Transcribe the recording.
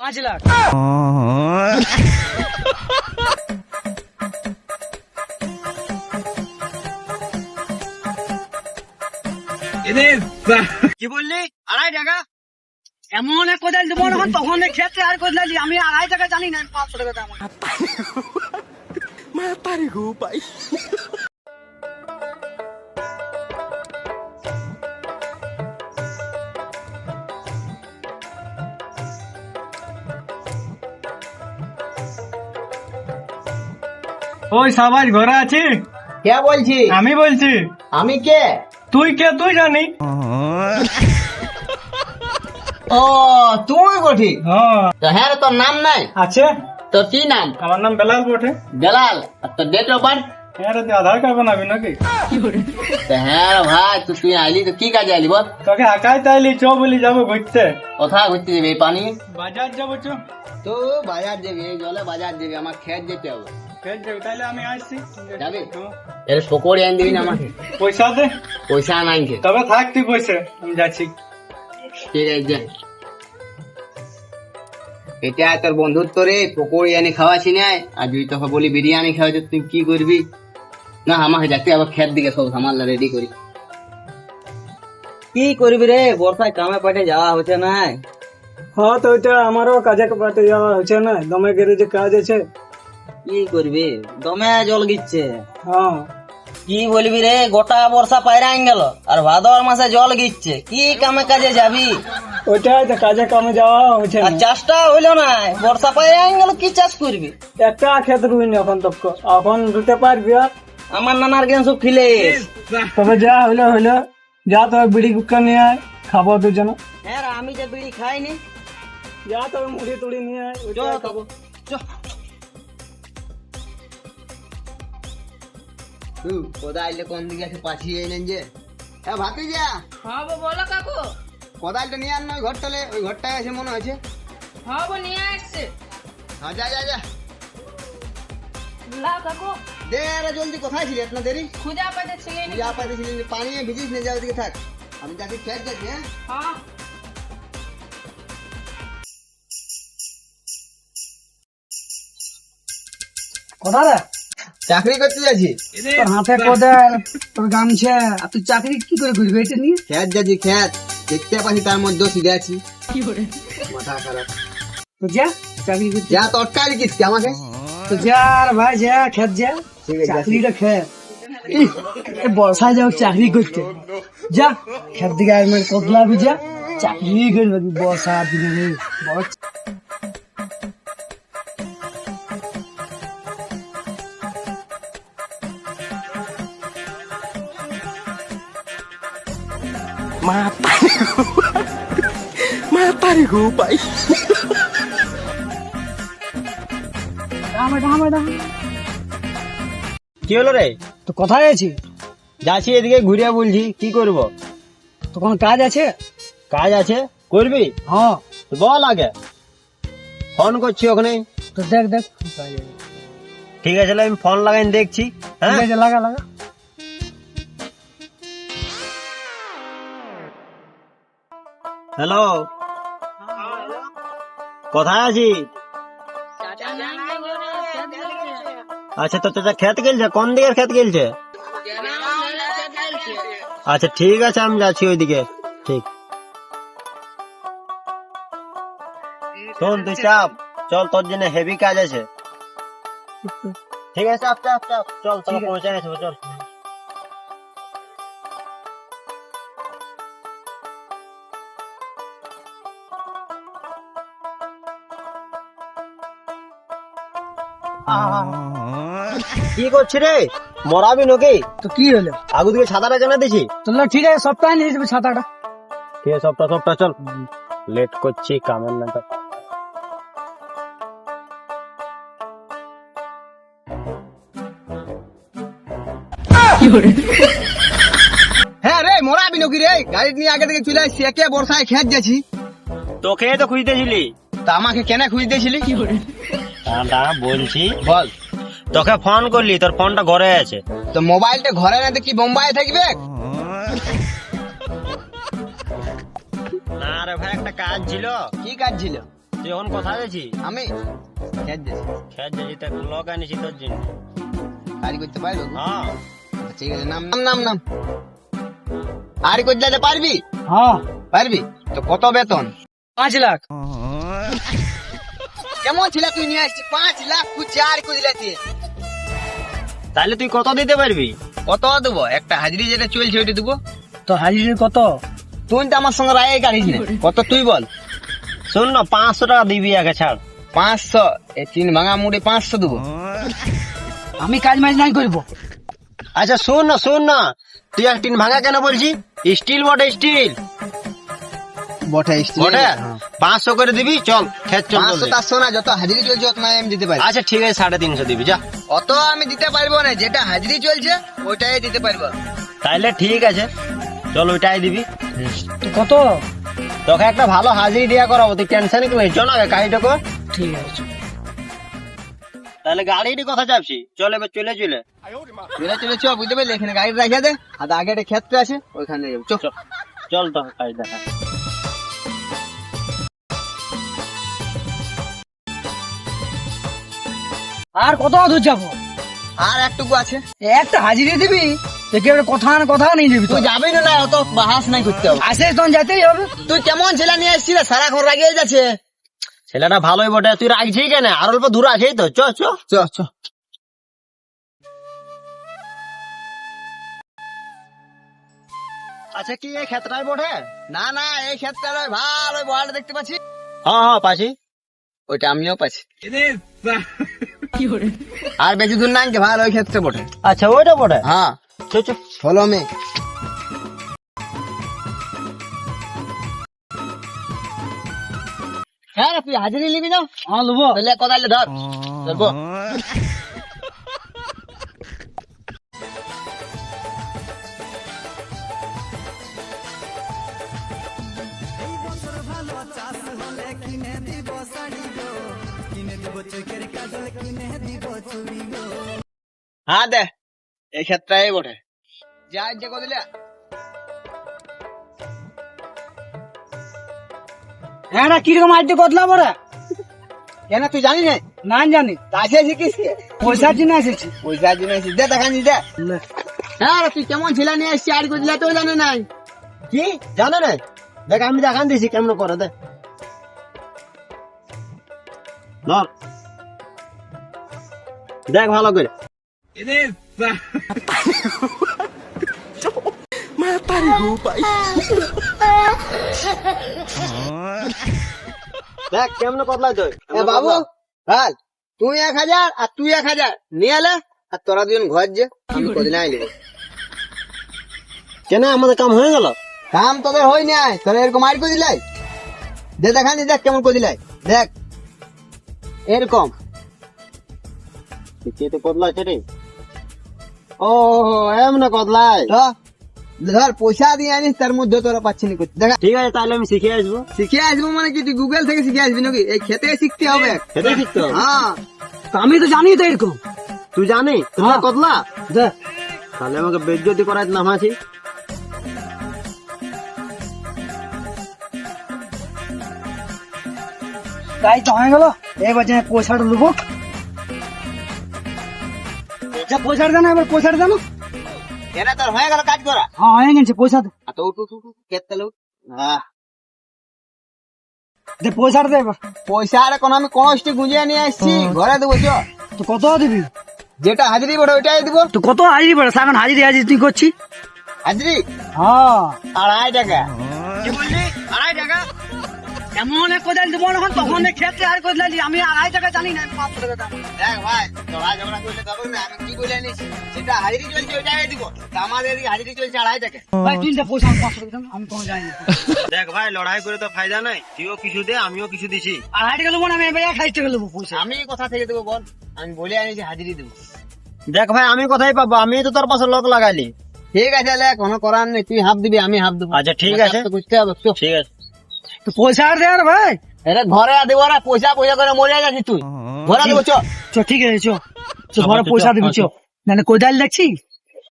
5 লাখ। কি বললি? 2.5 টাকা? এমন এক কোদাল দেবো না তখন ক্ষেত্রে আর কোদাল আমি 2.5 টাকা জানি না 500 টাকা দাম। ওই সবাই ঘরে আছি। কে বলছি? আমি বলছি। আমি কে? তুই কে তুই জানি? ও তুই বটি? হ্যাঁ তো হ্যাঁ রে, তোর নাম নাই? আছে। তোর কি নাম? আমার নাম বেলাল বটে। বেলাল। আর তোর ডেট অফ বার্থ? হ্যাঁ রে, তুই আধার কার্ড বানাবি নাকি? হ্যাঁ রে ভাই, তুই আইলি তো কি কাজে আইলি বল? তোকে একাই তাইলি চ বলি যাবো ঘুরতে। কোথায় ঘুরতে যাবি এই পানি? বাজার যাবো চ। তো বাজার যাবি, এই জলে বাজার যাবি, আমার খেত যেতে হবে। ফের যাবি তাহলে আমি আসছি। যাবি? এর পকোড়ি আনি দিবি না আমাকে? পয়সা দে। পয়সা নাই খে। তবে থাক তুই পয়সা, আমি যাচ্ছি। ঠিক আছে যা। এটা তোর বন্ধুত্ব রে, পকোড়ি আনি খাওয়াছি না। আর যদি তোকে বলি বিরিয়ানি খাওয়াতে তুই কি করবি? না আমাকে যাতে আবার খেত দিকে সব সামাল রেডি করি। কি করবি রে, বর্ষায় কামে পাঠে যাওয়া হচ্ছে না। হ্যাঁ তো ওইটা আমারও কাজে পাতে যাওয়া হচ্ছে না, দমে গ্যারেজে কাজ আছে। কি করবি, দমে জল গিচ্ছে। হ্যাঁ কি বলবি রে, গোটা বর্ষা পায়রা গেল আর ভাদর মাসে জল গিচ্ছে, কি কামে কাজে যাবি? ওইটাই তো কাজে কামে যাওয়া হচ্ছে আর না। চাষটা হইলো না, বর্ষা পায়রা গেল, কি চাষ করবি? একটা ক্ষেত রুইনি এখন তো, এখন রুতে পারবি আর। আমার নানার জ্ঞান সব খিলে। তবে যা হইলো হইলো, যা তবে বিড়ি গুটকা নিয়ে আয়, খাবো দুজনে। হ্যাঁ রে, আমি যে বিড়ি খাইনি। যা তবে মুড়ি টুড়ি নিয়ে আয়, ওইটাই খাবো। কোদাইলে কোন দিকে আছে পাঠিয়ে এলেন যে? হ্যাঁ ভাতি যা। হ্যাঁ বলো কাকু। কোদাইলটা নিয়ে আন না, ওই ঘরটালে, ওই ঘরটায় আছে মনে আছে। হ্যাঁ নিয়ে আসছে। হ্যাঁ যা যা যা। লাও কাকু, দে আরে জলদি, কোথায় ছিলি এত দেরি? খুঁজা পাইতে ছিলেন। যা পাইতেছিলি, পানি ভিজিস নিয়ে যাও, দিকে থাক, আমি যাচ্ছি খেত যাচ্ছি। হ্যাঁ হ্যাঁ কোথা রে? চাকরি করতে যাচ্ছি। তোর হাতে কোদাল, তোর গামছা, আর তুই চাকরি কি করে করবি এটা নিয়ে? খেত যাচ্ছি, খেত দেখতে পাচ্ছি, তার মধ্যেও সিধে আছি। মাথা খারাপ। তো যা চাকরি করতে। যা তটকা লিখিস কি আমাকে? তো যা আর ভাই যা, খেত যা, ঠিক আছে, চাকরিটা খেত। বর্ষায় যাও চাকরি করতে, যা খেত দিকে একবার কতলাবি, যা চাকরি করবে বর্ষা দিনে। কি হলো রে? তো কোথায় আছি? যাচ্ছি এদিকে ঘুরিয়ে, বলছি কি করব? তো কোনো কাজ আছে? কাজ আছে, করবি? হ্যাঁ তো বল আগে, ফোন করছি ওখানে। তো দেখ দেখ, ঠিক আছে, আমি ফোন লাগাই দেখছি। ঠিক হ্যাঁ আছে, লাগা লাগা। হ্যালো, কোথায় আছি? আচ্ছা তো চাচা খেত গেলছে, কোন দিকের খেত গেলছে? আচ্ছা ঠিক আছে, আমি যাচ্ছি ওইদিকে। ঠিক, শোন তুই চাপ, চল তোর জন্য হেভি কাজ আছে। ঠিক আছে, চাপ চাপ চাপ, চল তোকে পৌঁছে গেছে, চল। কি করছি রে, মরাবি নাকি? তো কি হলো? আগু দিকে ছাতাটা কেন দিছি? চলো ঠিক আছে, সপ্তাহে নিয়ে যাবে ছাতাটা। ঠিক আছে, সবটা সবটা চল, লেট করছি কামের নাটা। হ্যাঁ রে, মরাবি নাকি রে? গাড়ি নিয়ে আগে থেকে চলে আসছি, একে বর্ষায় খেত যাচ্ছি। তোকে তো খুঁজতেছিলি, তা আমাকে কেন খুঁজতেছিলি? বলছি বল। তোকে ফোন করলি, তোর ফোনটা ঘরে আছে। তো মোবাইলটা ঘরে না, কি বোম্বাই থাকবে? না রে ভাই, একটা কাজ ছিল। কি কাজ ছিল? তুই এখন কোথায় যাচ্ছিস? আমি খেত যাচ্ছি, খেত যাচ্ছি, তা লোক আনিছি তোর জন্য। আড়ি করতে পারবো? হ্যাঁ ঠিক আছে, নাম নাম নাম নাম। আড়ি করতে যেতে পারবি? হ্যাঁ পারবি তো? কত বেতন? 5 লাখ। কেমন ছিল তুই নিয়ে আসছিস 5 লাখ? কুচি আড়ি করে দিলাছি। তাহলে তুই কত দিতে পারবি? কত দেবো? একটা হাজিরি যেটা চলছে ওইটা দেবো। তো হাজির কত? তুই তো আমার সঙ্গে রায় গাড়িস না, কত তুই বল? শোন না, 500 টাকা দিবি আগে, ছাড়। 500? এই 3 ভাঙা মুড়ে 500 দেবো? আমি কাজ মাজ নাই করবো। আচ্ছা শোন না, তুই এক টিন ভাঙা কেন বলছি? স্টিল বটে, স্টিল বটে বটে। 500 করে দিবি, চল খেত চল। 500 400 না, যত হাজিরি চলছে অত না আমি দিতে পারি। আচ্ছা ঠিক আছে, 350 দিবি, যা। অত আমি দিতে পারবো না, যেটা হাজিরি চলছে ওইটাই দিতে পারবো। তাইলে ঠিক আছে, চল ওইটাই দিবি। তো কত? তোকে একটা ভালো হাজিরি দেওয়া করাবো, তুই টেনশন কি নেই। চল আগে গাড়িটা কর। ঠিক আছে। তাহলে গাড়িটি কথা চাপছি, চল এবার চলে চলে। চলে চ, বুঝতে পারলি? এখানে গাড়ি রাখিয়ে দে, আর আগে একটা ক্ষেত্রে আছে ওইখানে যাবো। চল চল তো কাজ দেখা। আর কত দূর যাবো? আর একটুকু আছে। একটা হাজিরে দিবি, একেবারে কথা না কথা নিয়ে যাবি। তুই যাবি না, অত বাহাস নাই করতে হবে। আসে তখন যেতেই হবে। তুই কেমন ছেলে নিয়ে এসেছিস? সারা ঘর রাগিয়ে যাচ্ছে। ছেলেটা ভালোই বটে, তুই রাখছিস কেন? আর অল্প দূর আছেই তো, চ চ। চ চ। আচ্ছা কি এই ক্ষেত্রটাই বটে? না না, এই ক্ষেত্রে নয়, ভালো বড় দেখতে পাচ্ছি। হ্যাঁ পাচ্ছি। ওইটা আমিও পাচ্ছি। আর বেশি দূর নাই, ভালো ওই ক্ষেত্রে বটে। আচ্ছা ওইটা বটে। হ্যাঁ চ চ। ফলো মে। হ্যাঁ তুই হাজিরি নিবি না? হ্যাঁ লুবো। তাহলে কোদালে ধর, ধরবো। হ্যাঁ দে, এই ক্ষেত্রে বটে। যা যে কদিলে। হ্যাঁ না, কিরকম আইতে কতলা বড়া? কেন তুই জানি না? না জানি। কাছে শিখিস? পয়সার জন্য এসেছি। পয়সা জিনিস দে, দেখানি দে। হ্যাঁ তুই কেমন ছেলে নিয়ে এসছিস? আর কদিলে তো জানে নাই। কি জানো না? দেখ আমি দেখান দিছি কেমন করে, দে ধর, দেখ ভালো করে। দেখ কেমন কতলাই তুই। এ বাবু, হাল তুই 1000 আর তুই 1000 নিয়ে এলে, আর তোরা দুজন ঘর যে, আমি কদিলে আইলি। কেন আমাদের কাম হয়ে গেল? কাম তোদের হই নাই, তোরা এরকম আর কদিলাই দে, দেখানি দেখ কেমন কদিলাই। দেখ এরকম তো কতলাই সেটি। ও এমন কতলাই। তো ধর পয়সা দিয়ে আনিস, তার মধ্যে তোরা পাচ্ছি না করতে। দেখা ঠিক আছে, তাহলে আমি শিখে আসবো। শিখে আসবো মানে কি? তুই গুগল থেকে শিখে আসবি নাকি? এই খেতে শিখতে হবে। সেটাই শিখতে হবে। হ্যাঁ তো আমি তো জানি তো এরকম। তুই জানি তুমি হ্যাঁ। কতলা? দেখ তাহলে আমাকে বেজ্জতি করার নাম আছে। তাই তো হয়ে গেল। এবার যে পয়সাটা লুবো। যা পয়সাটা জানো, এবার পয়সাটা জানো। কেন তোর হয়ে গেল কাজ করা? হ্যাঁ হয়ে গেছে, পয়সা দে। আর তো উঠু উঠু খেতে লোক। হ্যাঁ দে পয়সাটা দে এবার। পয়সা আর কোন আমি কোনটি গুঁজিয়ে নিয়ে আসছি, ঘরে দেবো। চ, তো কত দিবি? যেটা হাজিরি বড় ওইটাই দিব। তো কত হাজিরি পড়ে? এখন হাজিরি হাজিরি তুই করছি। হাজিরি হ্যাঁ 2.5 টাকা। কি বললি? 2.5 টাকা? এমন এক কোদাল দেবো না, তখন ক্ষেত্রে আর কোদাল আমি 2.5 টাকা জানি না, 500 টাকা দাম। দেখ ভাই, তোরা ঝগড়া করলে তবে না, আমি কি বলে নিস? যেটা হাজিরি চলছে ওইটাই দিব। তা আমাদের এদিকে হাজিরি চলছে 2.5 টাকা। ভাই তুই যা পয়সা, আমি 500 টাকা দাম, আমি কোনো জানি না। দেখ ভাই, লড়াই করে তো ফায়দা নাই। তুইও কিছু দে, আমিও কিছু দিছি। 2.5 টাকা নেবো না, আমি এবার 1.5 টাকা নেবো পয়সা। আমি কোথা থেকে দেবো বল? আমি বলে আনিছি হাজিরি দেবো। দেখ ভাই, আমি কোথায় পাবো? আমি তো তোর পাশে লোক লাগাইলি। ঠিক আছে, লে কোনো করার নেই। তুই হাফ দিবি, আমি হাফ দেবো। আচ্ছা ঠিক আছে, তো বুঝতে হবে। চল। ঠিক আছে। তো পয়সা আর দে আর ভাই। এটা ঘরে দেবো না, পয়সা পয়সা করে মরে যাচ্ছিস তুই। ঘরে দেবো। চ চ ঠিক আছে, চ ঘরে পয়সা দিবি, চ। নাহলে কোদাল দেখছি